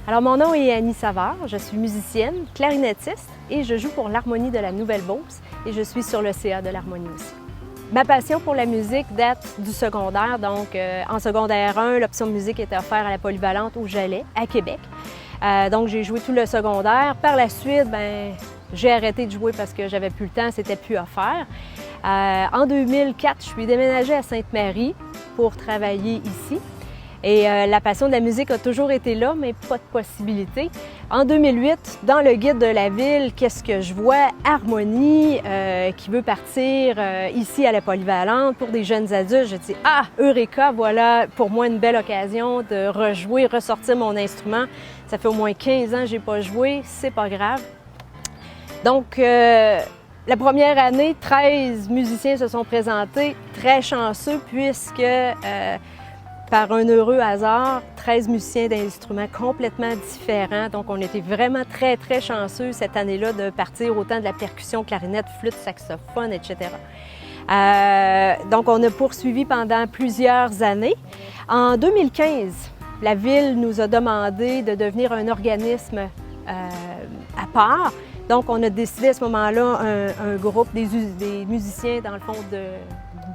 Alors, mon nom est Annie Savard, je suis musicienne, clarinettiste et je joue pour l'Harmonie de la Nouvelle-Beauce et je suis sur le CA de l'Harmonie aussi. Ma passion pour la musique date du secondaire, donc en secondaire 1, l'option musique était offerte à la polyvalente où j'allais, à Québec. Donc j'ai joué tout le secondaire. Par la suite, j'ai arrêté de jouer parce que j'avais plus le temps, c'était plus à faire. En 2004, je suis déménagée à Sainte-Marie pour travailler ici. Et la passion de la musique a toujours été là, mais pas de possibilité. En 2008, dans le guide de la ville, qu'est-ce que je vois? Harmonie qui veut partir ici à la Polyvalente pour des jeunes adultes. Je dis « Ah, Eureka! Voilà pour moi une belle occasion de rejouer, ressortir mon instrument. Ça fait au moins 15 ans que je n'ai pas joué, c'est pas grave. » Donc, la première année, 13 musiciens se sont présentés, très chanceux puisque par un heureux hasard, 13 musiciens d'instruments complètement différents. Donc, on était vraiment très, très chanceux cette année-là de partir autant de la percussion, clarinette, flûte, saxophone, etc. Donc, on a poursuivi pendant plusieurs années. En 2015, la Ville nous a demandé de devenir un organisme à part. Donc, on a décidé à ce moment-là, un groupe, des musiciens, dans le fond,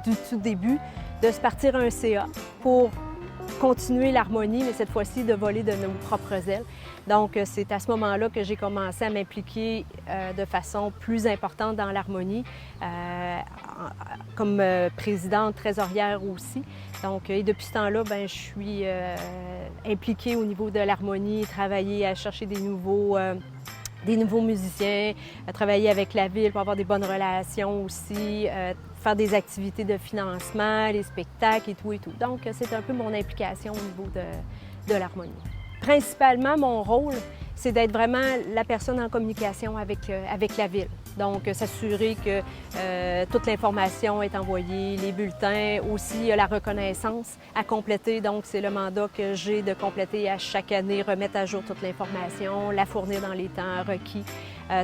du tout début, de se partir un CA pour continuer l'harmonie, mais cette fois-ci de voler de nos propres ailes. Donc, c'est à ce moment-là que j'ai commencé à m'impliquer de façon plus importante dans l'harmonie, comme présidente trésorière aussi. Donc, et depuis ce temps-là, je suis impliquée au niveau de l'harmonie, travailler à chercher des nouveaux musiciens, à travailler avec la Ville pour avoir des bonnes relations aussi, faire des activités de financement, les spectacles et tout et tout. Donc, c'est un peu mon implication au niveau de l'harmonie. Principalement, mon rôle, c'est d'être vraiment la personne en communication avec la Ville. Donc, s'assurer que toute l'information est envoyée, les bulletins, aussi la reconnaissance à compléter. Donc, c'est le mandat que j'ai de compléter à chaque année, remettre à jour toute l'information, la fournir dans les temps requis.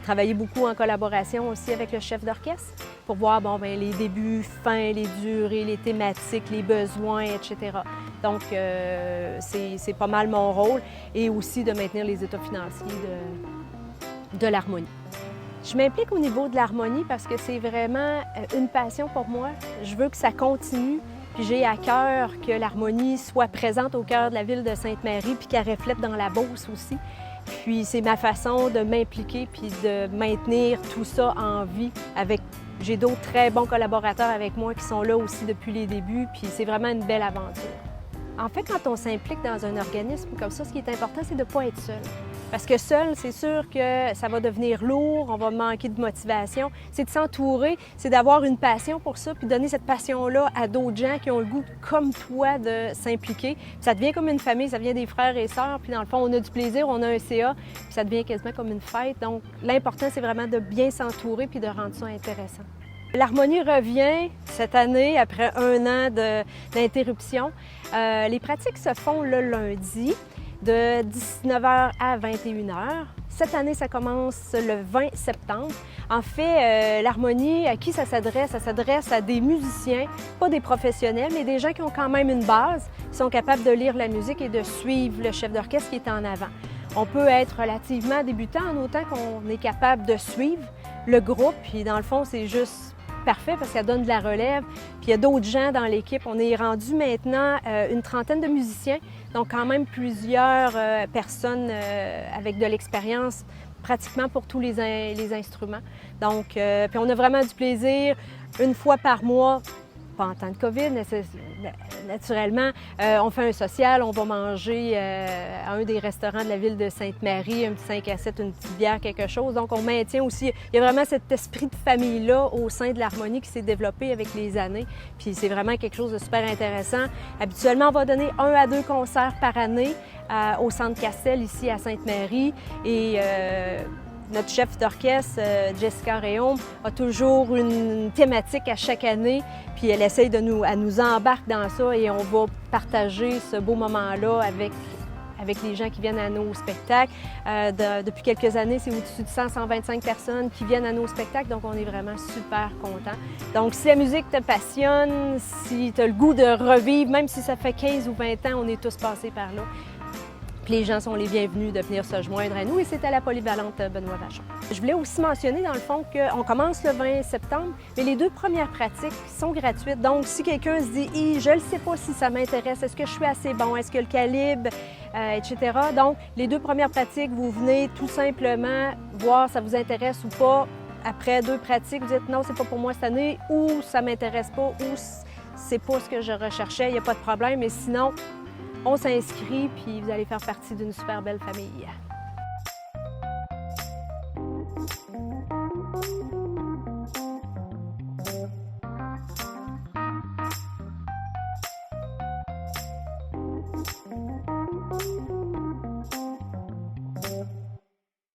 Travailler beaucoup en collaboration aussi avec le chef d'orchestre pour voir les débuts, fins, les durées, les thématiques, les besoins, etc. Donc, c'est pas mal mon rôle et aussi de maintenir les états financiers de l'harmonie. Je m'implique au niveau de l'harmonie parce que c'est vraiment une passion pour moi. Je veux que ça continue, puis j'ai à cœur que l'harmonie soit présente au cœur de la ville de Sainte-Marie, puis qu'elle reflète dans la Beauce aussi. Puis c'est ma façon de m'impliquer puis de maintenir tout ça en vie j'ai d'autres très bons collaborateurs avec moi qui sont là aussi depuis les débuts, puis c'est vraiment une belle aventure. En fait, quand on s'implique dans un organisme comme ça, ce qui est important, c'est de ne pas être seul. Parce que seul, c'est sûr que ça va devenir lourd, on va manquer de motivation. C'est de s'entourer, c'est d'avoir une passion pour ça, puis donner cette passion-là à d'autres gens qui ont le goût, comme toi, de s'impliquer. Ça devient comme une famille, ça devient des frères et sœurs, puis dans le fond, on a du plaisir, on a un CA, puis ça devient quasiment comme une fête. Donc, l'important, c'est vraiment de bien s'entourer puis de rendre ça intéressant. L'harmonie revient cette année après un an d'interruption. Les pratiques se font le lundi de 19h à 21h. Cette année, ça commence le 20 septembre. En fait, l'harmonie, à qui ça s'adresse? Ça s'adresse à des musiciens, pas des professionnels, mais des gens qui ont quand même une base, qui sont capables de lire la musique et de suivre le chef d'orchestre qui est en avant. On peut être relativement débutant en autant qu'on est capable de suivre le groupe. Puis dans le fond, c'est juste parfait parce que ça donne de la relève. Puis il y a d'autres gens dans l'équipe. On est rendu maintenant une trentaine de musiciens, donc quand même plusieurs personnes avec de l'expérience pratiquement pour tous les instruments. Donc, puis on a vraiment du plaisir une fois par mois. Pas en temps de COVID, naturellement. On fait un social, on va manger à un des restaurants de la ville de Sainte-Marie, un petit 5 à 7, une petite bière, quelque chose. Donc, on maintient aussi, il y a vraiment cet esprit de famille-là au sein de l'harmonie qui s'est développé avec les années. Puis c'est vraiment quelque chose de super intéressant. Habituellement, on va donner 1 à 2 concerts par année au Centre Castel, ici à Sainte-Marie. Et notre chef d'orchestre, Jessica Réaume, a toujours une thématique à chaque année, puis elle essaye elle nous embarque dans ça et on va partager ce beau moment-là avec les gens qui viennent à nos spectacles. Depuis quelques années, c'est au-dessus de 100-125 personnes qui viennent à nos spectacles, donc on est vraiment super contents. Donc si la musique te passionne, si tu as le goût de revivre, même si ça fait 15 ou 20 ans, on est tous passés par là, Puis les gens sont les bienvenus de venir se joindre à nous et c'est à la polyvalente Benoît Vachon. Je voulais aussi mentionner dans le fond qu'on commence le 20 septembre, mais les 2 premières pratiques sont gratuites. Donc si quelqu'un se dit « je ne sais pas si ça m'intéresse, est-ce que je suis assez bon, est-ce que le calibre, etc. » Donc les 2 premières pratiques, vous venez tout simplement voir si ça vous intéresse ou pas. Après 2 pratiques, vous dites « non, c'est pas pour moi cette année » ou « ça m'intéresse pas » ou « c'est pas ce que je recherchais, il n'y a pas de problème ». Mais sinon, on s'inscrit, puis vous allez faire partie d'une super belle famille.